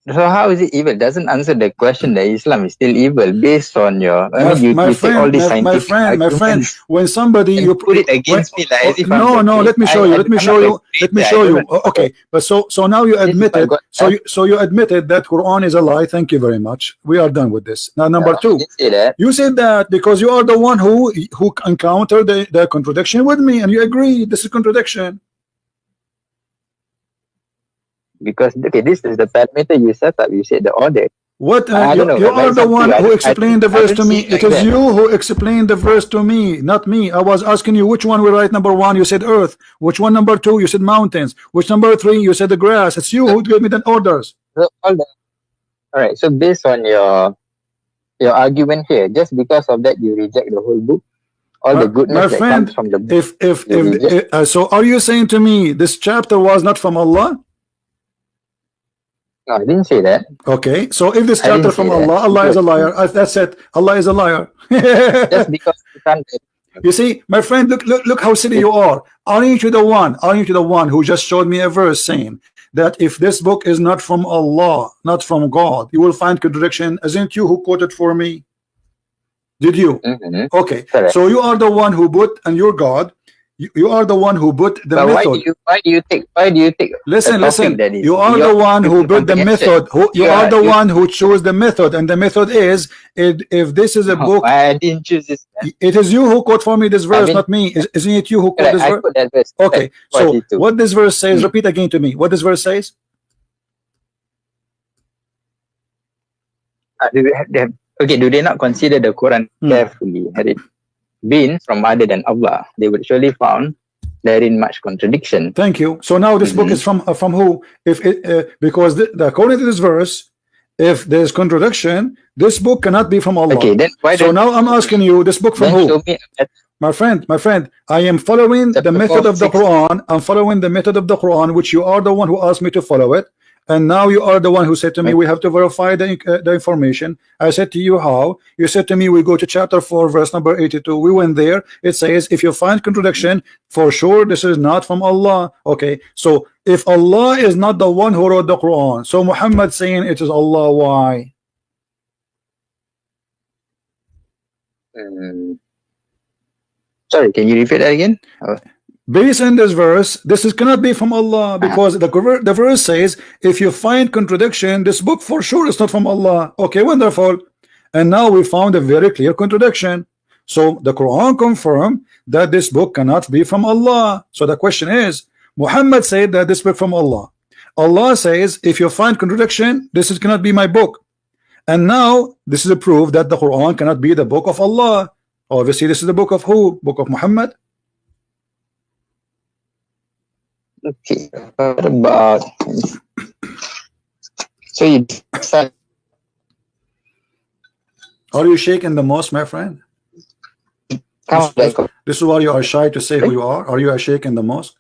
So how is it evil? Doesn't answer the question that Islam is still evil based on your. My friend, when somebody you put it against me, like no, let me show you. Okay, but so now you admitted. So you admitted that Quran is a lie. Thank you very much. We are done with this. Now number 2, you said that because you are the one who encountered the contradiction with me, and you agree this is contradiction. Because okay, this is the parameter you set up. You said the order. What you are the one who explained the verse to me. It is you who explained the verse to me, not me. I was asking you which one we write number 1. You said earth. Which one number 2? You said mountains. Which number 3? You said the grass. It's you who gave me the orders. So, all right. So based on your argument here, just because of that, you reject the whole book. All the goodness that comes from the book. So are you saying to me this chapter was not from Allah? No, I didn't say that. Okay, so if this chapter from Allah, Allah is a liar. That's it. Allah is a liar. Just because you can't. You see, my friend, look how silly you are. Aren't you the one who just showed me a verse saying that if this book is not from Allah, not from God, you will find contradiction? Isn't you who quoted for me? Did you? Okay, correct. So you are the one who put, and you're God. You are the one who put the method. Why do you take? Listen. You are the one who put the method. You are the one who chose the method, and the method is if this is a book. I didn't choose this. It is you who quote for me this verse, not me. Isn't it you who quote this verse? Okay. So what this verse says? Repeat again to me. What this verse says? Okay. Do they not consider the Quran carefully? Had it been from other than Allah, they would surely found therein much contradiction. Thank you. So now this book is from who? If it, because according to this verse, if there's contradiction, this book cannot be from Allah. Okay, then why? So now I'm asking you, this book from who? My friend, I am following the method of the Quran. I'm following the method of the Quran, which you are the one who asked me to follow it. And now you are the one who said to me, we have to verify the information. I said to you, how? You said to me, we go to chapter 4, verse number 82. We went there. It says, if you find contradiction, for sure this is not from Allah. Okay, so if Allah is not the one who wrote the Quran, so Muhammad saying it is Allah, why? Sorry, can you repeat that again? Based on this verse, cannot be from Allah, because the verse says, if you find contradiction, this book for sure is not from Allah. Okay, wonderful. And now we found a very clear contradiction. So the Quran confirmed that this book cannot be from Allah. So the question is, Muhammad said that this book from Allah. Allah says, if you find contradiction, this cannot be my book. And now this is a proof that the Quran cannot be the book of Allah. Obviously, this is the book of who? Book of Muhammad. Okay, what about so you are you shaking the most, my friend? This is why you are shy to say who you are. Are you a sheikh in the mosque?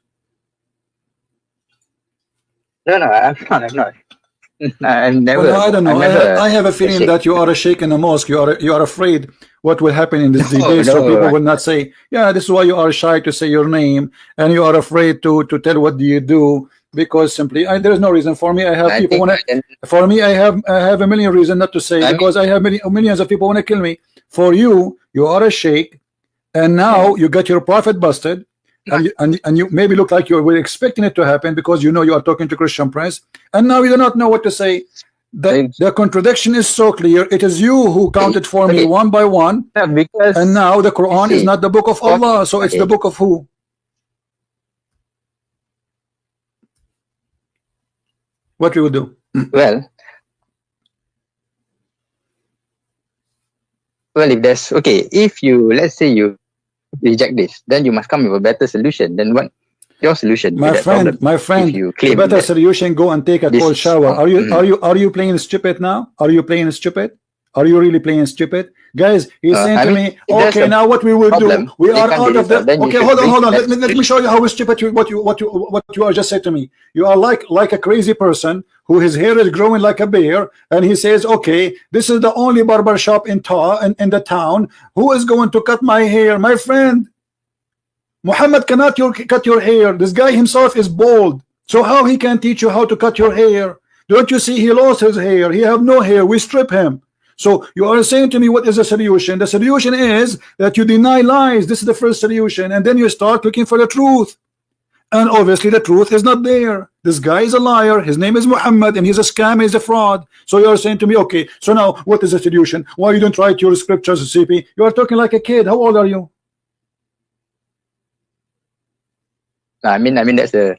No, I'm not. I've never. Well, I don't know. I have a feeling that you are a sheikh in the mosque. You are afraid what will happen in this debate, so people will not say, yeah, this is why you are shy to say your name, and you are afraid to tell what do you do, because simply there is no reason. For me, I have people I have a million reasons not to say, because I have millions of people want to kill me. For you, you are a sheikh, and now you got your prophet busted. And you maybe look like you were expecting it to happen, because you know you are talking to Christian Prince, and now you do not know what to say. The contradiction is so clear. It is you who counted for me one by one, and now the Quran is not the book of Allah, so it's the book of who? What we will do? Well, if there's if you, let's say you reject this, then you must come with a better solution. Then what? Your solution, my friend, the better solution, go and take a cold shower. Are you playing stupid now? Are you playing stupid? Are you really playing stupid? Guys, he's saying to me, okay, now what we will do, we are out of the, okay, hold on, let me show you how stupid what you are just said to me. You are like a crazy person who his hair is growing like a bear, and he says, okay, this is the only barber shop in the town. Who is going to cut my hair? My friend, Muhammad cannot cut your hair. This guy himself is bald, so how he can teach you how to cut your hair? Don't you see he lost his hair? He have no hair. We strip him. So you are saying to me, what is the solution? The solution is that you deny lies. This is the first solution, and then you start looking for the truth, and obviously the truth is not there. This guy is a liar. His name is Muhammad, and he's a scam. He's a fraud. So you are saying to me, okay, so now what is the solution? Why you don't write your scriptures, CP? You are talking like a kid. How old are you? I mean that's the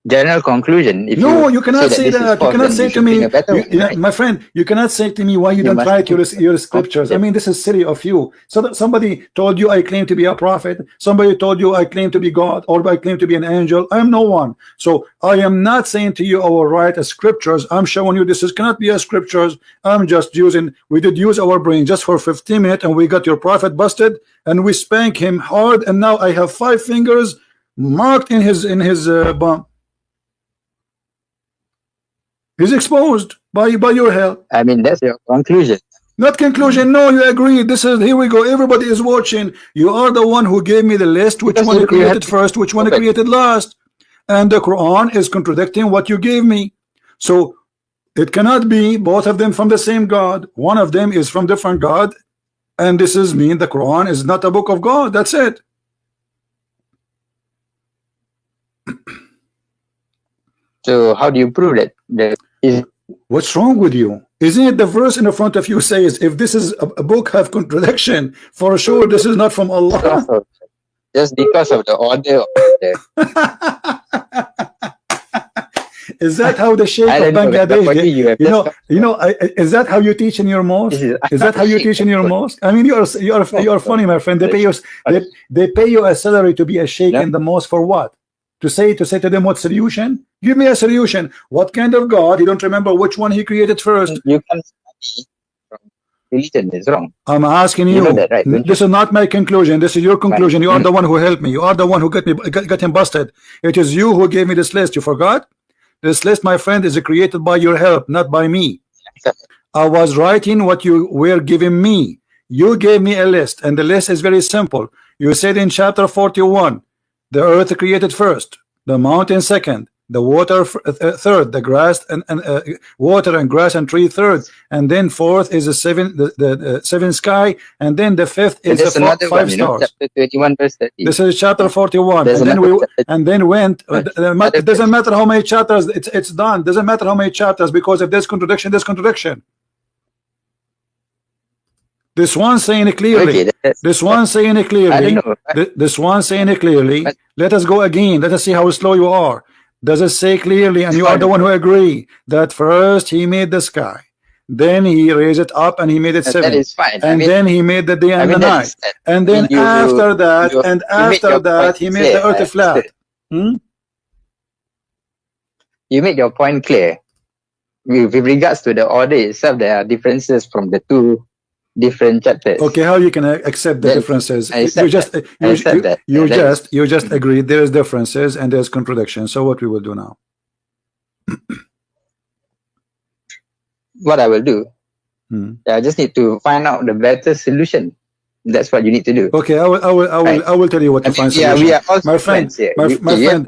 general conclusion. If no, you cannot say that. You cannot say to me, my friend, you cannot say to me why you don't write your scriptures. I mean, this is silly of you. So that somebody told you I claim to be a prophet. Somebody told you I claim to be God, or I claim to be an angel. I am no one. So I am not saying to you I will write a scriptures. I'm showing you this cannot be a scriptures. I'm just using, we did use our brain just for 15 minutes, and we got your prophet busted, and we spank him hard, and now I have 5 fingers marked in his bum. He's exposed by your help. I mean, that's your conclusion. Not conclusion. No, you agree. This is, here we go. Everybody is watching. You are the one who gave me the list. Which one you created first? Which one you created last? And the Quran is contradicting what you gave me. So it cannot be both of them from the same God. One of them is from different God, and this is mean the Quran is not a book of God. That's it. So how do you prove that? What's wrong with you? Isn't it the verse in the front of you says, if this is a book have contradiction, for sure this is not from Allah? Just because of the order Is that how the Sheikh of Bangladesh is that how you teach in your mosque? Is that how you teach in your mosque? I mean, you are funny, my friend. They pay you a salary to be a Sheikh in the mosque for what? To say to them what solution? Give me a solution. What kind of God? You don't remember which one he created first. You can study from religion is wrong. I'm asking you. That, right? This is not my conclusion. This is your conclusion. You are the one who helped me. You are the one who got him busted. It is you who gave me this list. You forgot? This list, my friend, is created by your help, not by me. I was writing what you were giving me. You gave me a list, and the list is very simple. You said in chapter 41, the earth created first, the mountain second, the water third, the grass and water and grass and tree third, and then fourth is the seven sky, and then the fifth is the 5 stars. Chapter 21 verse 30. This is chapter 41. And then went. It doesn't matter how many chapters. It's done. Doesn't matter how many chapters, because if there's contradiction, there's contradiction. This one saying it clearly. This one saying it clearly. This one saying it clearly. Let us go again. Let us see how slow you are. Does it say clearly, and you are the one who agree, that first he made the sky, then he raised it up and he made it 7, that is fine. And then he made the day and the night, and then after that he made the earth flat. You made your point clear. With regards to the order itself, there are differences from the 2 different chapters. Okay, how you can accept the differences? You just agreed there is differences and there's contradiction. So what we will do now? What I will do? I just need to find out the better solution. That's what you need to do. Okay, I will tell you what to find solution. We are also my friend, here. my friend.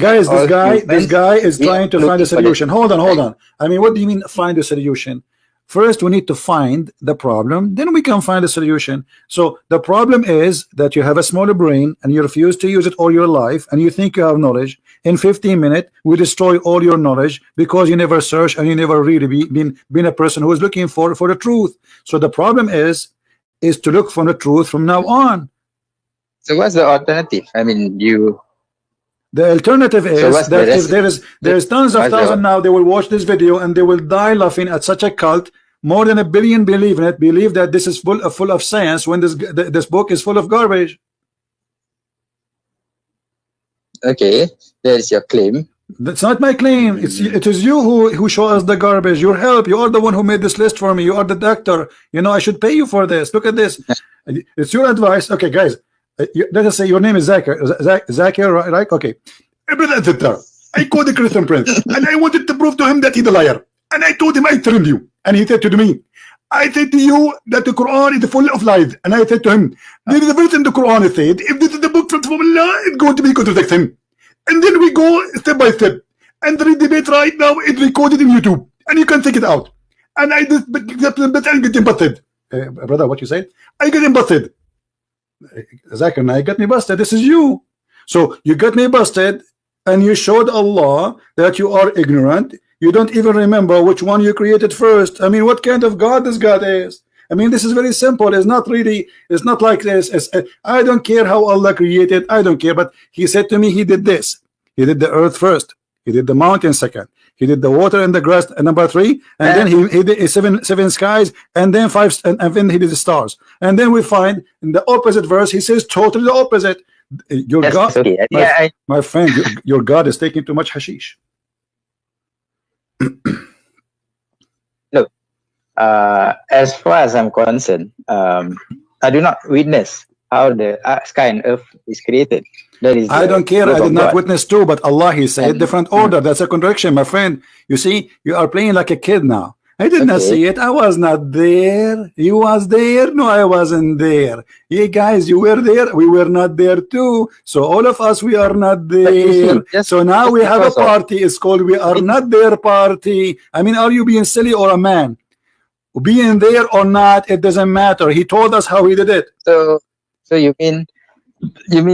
Guys, this guy is trying to find a solution. Hold on. I mean, what do you mean find a solution? First, we need to find the problem, then we can find a solution. So the problem is that you have a smaller brain and you refuse to use it all your life, and you think you have knowledge. In 15 minutes, we destroy all your knowledge because you never search and you never really been a person who is looking for the truth. So the problem is to look for the truth from now on. So what's the alternative? I mean, the alternative is that if there's tons of thousands now, they will watch this video and they will die laughing at such a cult. More than 1 billion believe in it, believe that this is full of science when this book is full of garbage. Okay, there's your claim. That's not my claim. It is you who show us the garbage. Your help. You are the one who made this list for me. You are the doctor. You know I should pay you for this. Look at this. It's your advice. Okay, guys. Let us say your name is Zakir, right? Okay. I called the Christian Prince and I wanted to prove to him that he's a liar. And I told him I trained you. And he said to me, I said to you that the Quran is full of lies. And I said to him, there is a verse in the Quran that said, if this is the book from Allah, it's going to be contradict him. And then we go step by step. And the debate right now is recorded in YouTube. And you can check it out. And I just get busted. Brother, what you say? I get busted. Zakir, I got me busted. This is you. So you got me busted and you showed Allah that you are ignorant. You don't even remember which one you created first. I mean, what kind of God this God is? I mean, this is very simple. It's not like this. I don't care how Allah created. I don't care. But he said to me, he did this. He did the earth first. He did the mountain second. He did the water and the grass number 3. And then he did seven skies. And then 5. And then he did the stars. And then we find in the opposite verse, he says totally the opposite. Your God, okay. My friend, your God is taking too much hashish. Look, as far as I'm concerned, I do not witness how the sky and earth is created. That is I don't care. I did not witness too, but Allah, he said different order. That's a contradiction, my friend. You see, you are playing like a kid now. I did not see it. I was not there. You was there. No, I wasn't there. Yeah, guys, you were there. We were not there too. So all of us, we are not there. So now we have a party. It's called We Are Not There Party. I mean, are you being silly or a man? Being there or not, it doesn't matter. He told us how he did it. So you mean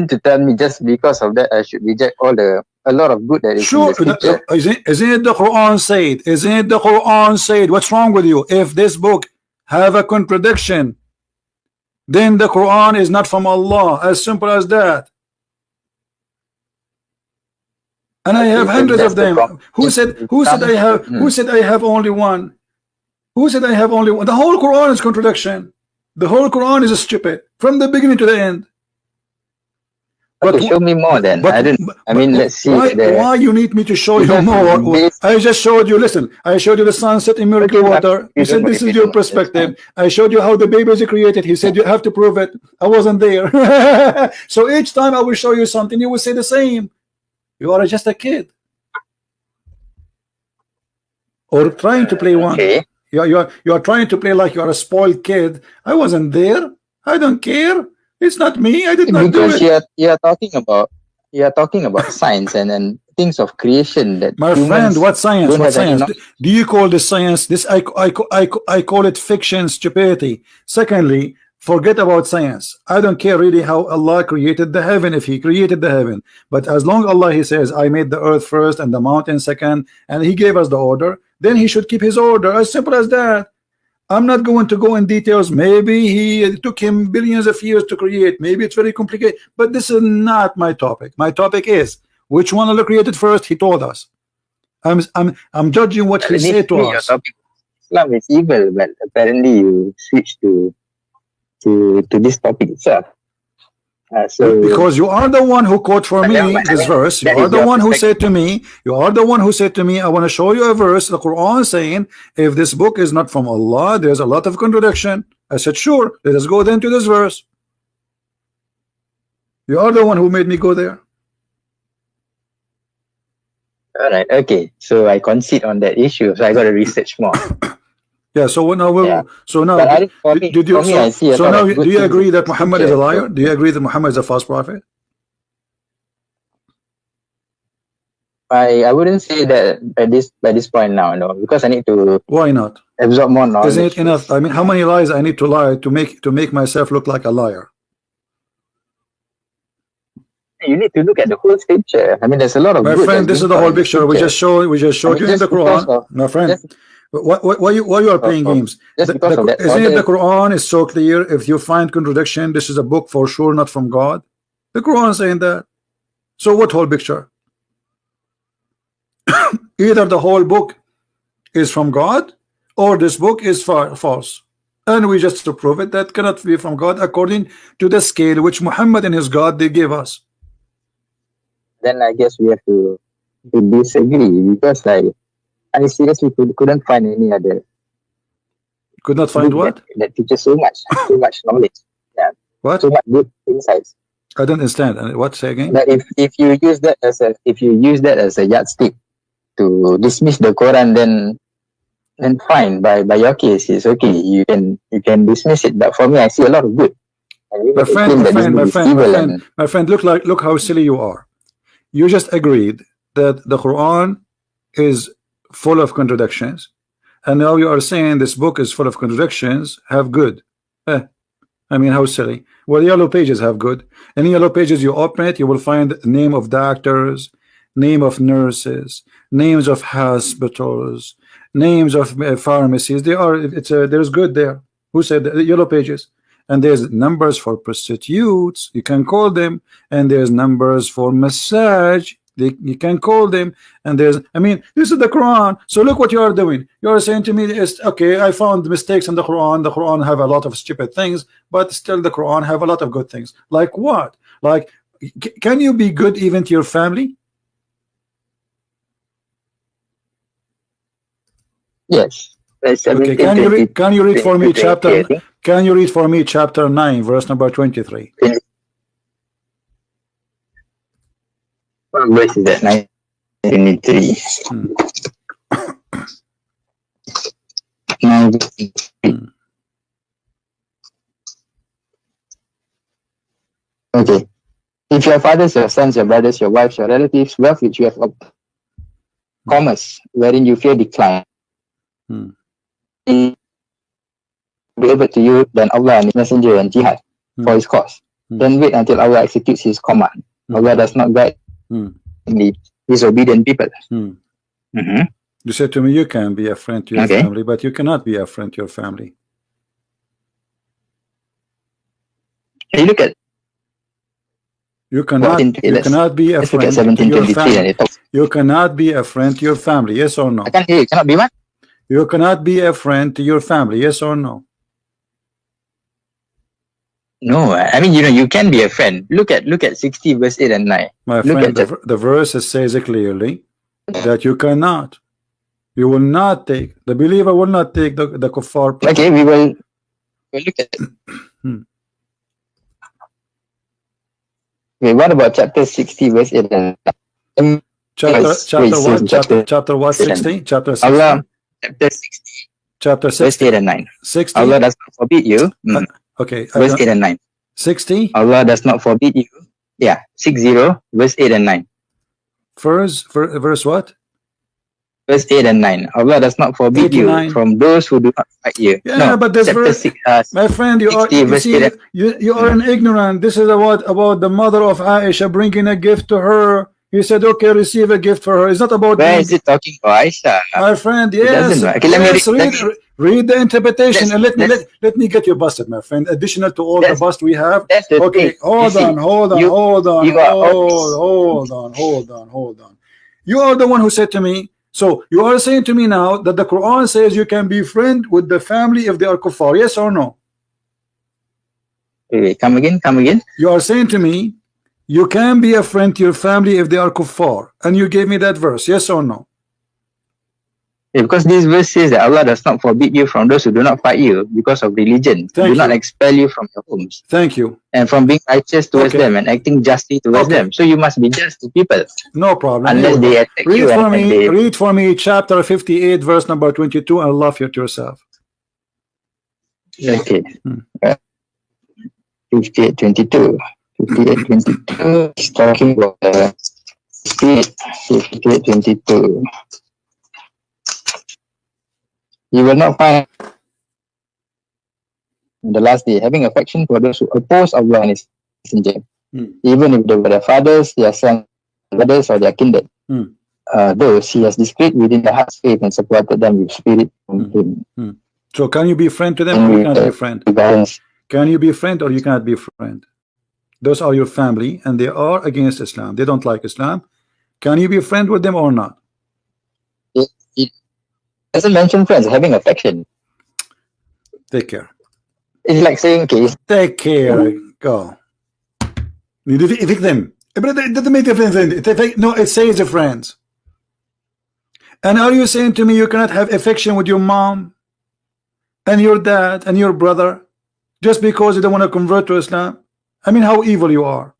to tell me just because of that I should reject a lot of good that is in the scripture? Isn't it the Quran said? Isn't it the Quran said? What's wrong with you? If this book have a contradiction, then the Quran is not from Allah. As simple as that. And I have hundreds of them. Who said I have only one? Who said I have only one? The whole Quran is contradiction. The whole Quran is stupid from the beginning to the end. But show me more then. Let's see. Why you need me to show you more? I just showed you, listen, I showed you the sunset in miracle water. You said this is your perspective. I showed you how the babies are created. He said you have to prove it. I wasn't there. So each time I will show you something, you will say the same. You are just a kid. Or trying to play one. Okay. You are trying to play like you are a spoiled kid. I wasn't there. I don't care. It's not me. I did not do it. Because you are talking about science and things of creation that. My friend, what science? What science? Do you call this science? This I call it fiction, stupidity. Secondly, forget about science. I don't care really how Allah created the heaven, if He created the heaven. But as long Allah He says, I made the earth first and the mountain second, and He gave us the order, then He should keep His order. As simple as that. I'm not going to go in details. Maybe it took him billions of years to create. Maybe it's very complicated. But this is not my topic. My topic is which one Allah created first. He told us. I'm judging what He said to us. Islam is evil, but apparently you switch to this topic itself. Because you are the one who quote for me this verse. You are the one who said to me, I want to show you a verse, the Quran saying, if this book is not from Allah, there's a lot of contradiction. I said, sure, let us go then to this verse. You are the one who made me go there. All right, okay. So I concede on that issue. So I got to research more. Yeah, so now do you agree that Muhammad is a liar? Do you agree that Muhammad is a false prophet? I wouldn't say that by this point now, no, because I need to. Why not? Absorb more knowledge. Isn't it enough? I mean, how many lies I need to lie to make myself look like a liar? You need to look at the whole scripture. I mean, there's a lot of. My friend, this is the whole picture. We just showed you in the Quran, my friend. Why you are playing games? Isn't it the Quran is so clear? If you find contradiction, this is a book for sure not from God. The Quran is saying that. So what whole picture? Either the whole book is from God, or this book is false, and we just to prove it that cannot be from God according to the scale which Muhammad and his God they gave us. Then I guess we have to disagree, because like I seriously couldn't find any other. Could not find what? That teaches so much knowledge. Yeah. What? So much good insights. I don't understand. What? Say again? That if you use that as a yardstick to dismiss the Quran, then fine. By your case, it's okay. You can dismiss it. But for me, I see a lot of good. My friend, look how silly you are. You just agreed that the Quran is full of contradictions, and now you are saying this book is full of contradictions. Have good. I mean, how silly. Well, yellow pages have good. In yellow pages, you open it, you will find name of doctors, name of nurses, names of hospitals, names of pharmacies. There's good there. Who said that? The yellow pages? And there's numbers for prostitutes, you can call them, and there's numbers for massage, you can call them, and there's, I mean, this is the Quran. So look what you are doing. You are saying to me, is okay, I found mistakes in the Quran. The Quran have a lot of stupid things, but still the Quran have a lot of good things. Like what? Like, can you be good even to your family? Yes. Okay. Can you read for me chapter? Can you read for me chapter 9, verse number 23? What verse is that? 23. Okay. If your fathers, your sons, your brothers, your wives, your relatives, wealth which you have obtained, commerce wherein you fear decline, be able to you than Allah and His Messenger and jihad for His cause. Then wait until Allah executes His command. Allah does not guide the disobedient people. You said to me you can be a friend to your family, but you cannot be a friend to your family. Hey, look at. You cannot be a friend to your family. You cannot be a friend to your family. Yes or no? I can't hear you. Cannot be what? You cannot be a friend to your family. Yes or no? No, I mean, you can be a friend. Look at 60 verse 8 and 9. My friend, the verse says clearly that you cannot. You will not take, the believer will not take the kuffar. Okay, we'll look at it. Okay, what about chapter 60 verse 8 and 9? Chapter what? 60? Chapter 60? Allah, chapter 60. Chapter 60. Verse 8 and 9. 60? Allah does not forbid you. Okay. Verse 8 and 9. 60? Allah does not forbid you. Yeah, 60, verse 8 and 9. Verse what? Verse 8 and 9. Allah does not forbid you from those who do not fight you. Yeah, no, but this verse, my friend, you are an ignorant. This is about the mother of Aisha bringing a gift to her. He said, okay, receive a gift for her. It's not about where is it talking about Aisha? My friend, yes. Read the interpretation and let me get you busted, my friend. Additional to all the bust we have. Okay, hold on. You are the one who said to me, so you are saying to me now that the Quran says you can be friend with the family if they are kuffar. Yes or no? Wait, come again. You are saying to me you can be a friend to your family if they are kuffar, and you gave me that verse. Yes or no? Yeah, because this verse says that Allah does not forbid you from those who do not fight you because of religion. Do not expel you from your homes. Thank you. And from being righteous towards them and acting justly towards them. So you must be just to people. No problem. Unless they attack you. Read for me chapter 58, verse number 22, and love it yourself. Okay. 58, 22. 58, 22 is talking about Spirit, 58:22. You will not find in the last day having affection for those who oppose Allah and His Messenger, even if they were their fathers, their sons, brothers, or their kindred. Those He has discreet within the heart's faith and supported them with spirit from Him. So can you be friend to them, or you cannot be friend? Can you be friend, or you cannot be friend? Those are your family, and they are against Islam. They don't like Islam. Can you be friend with them or not? It doesn't mention friends, having affection. Take care. It's like saying, okay. Take care. Go. You evict them. But it doesn't make difference. No, it says the friends. And are you saying to me you cannot have affection with your mom and your dad and your brother just because you don't want to convert to Islam? I mean, how evil you are.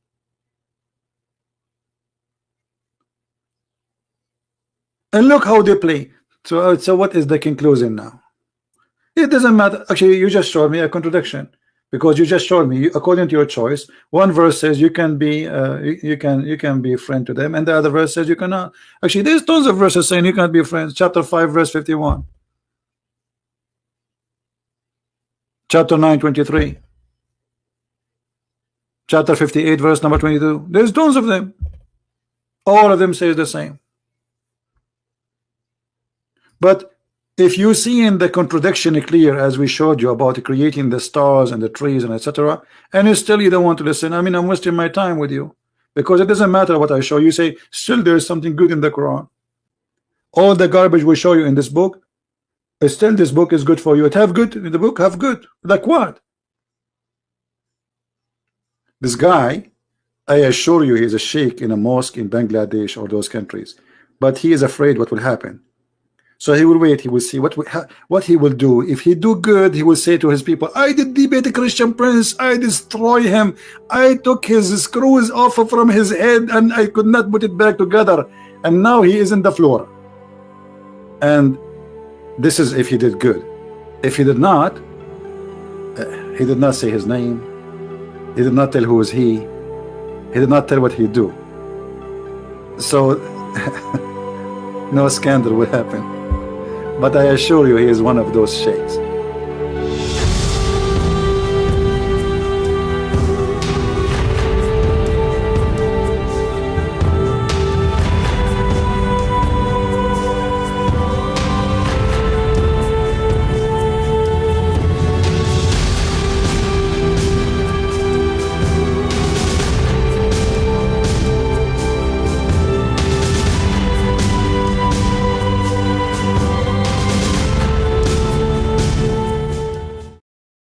And look how they play. So what is the conclusion now? It doesn't matter. Actually, you just showed me a contradiction, because you just showed me, according to your choice, one verse says you can be you can be a friend to them, and the other verse says you cannot. Actually, there's tons of verses saying you can't be friends. Chapter 5 verse 51, chapter 9 23, chapter 58 verse number 22. There's tons of them. All of them say the same. But if you see in the contradiction clear, as we showed you about creating the stars and the trees and etc., and still you don't want to listen, I mean, I'm wasting my time with you, because it doesn't matter what I show you. Say still there's something good in the Quran. All the garbage we show you in this book, still this book is good for you. It have good in the book, have good. Like what? This guy, I assure you, he's a sheikh in a mosque in Bangladesh or those countries, but he is afraid what will happen. So he will wait. He will see what he will do. If he do good, he will say to his people, I did debate a Christian prince, I destroy him, I took his screws off from his head and I could not put it back together, and now he is in the floor. And this is if he did good. If he did not say his name, he did not tell who is he did not tell what he do. So no scandal will happen. But I assure you, he is one of those sheikhs.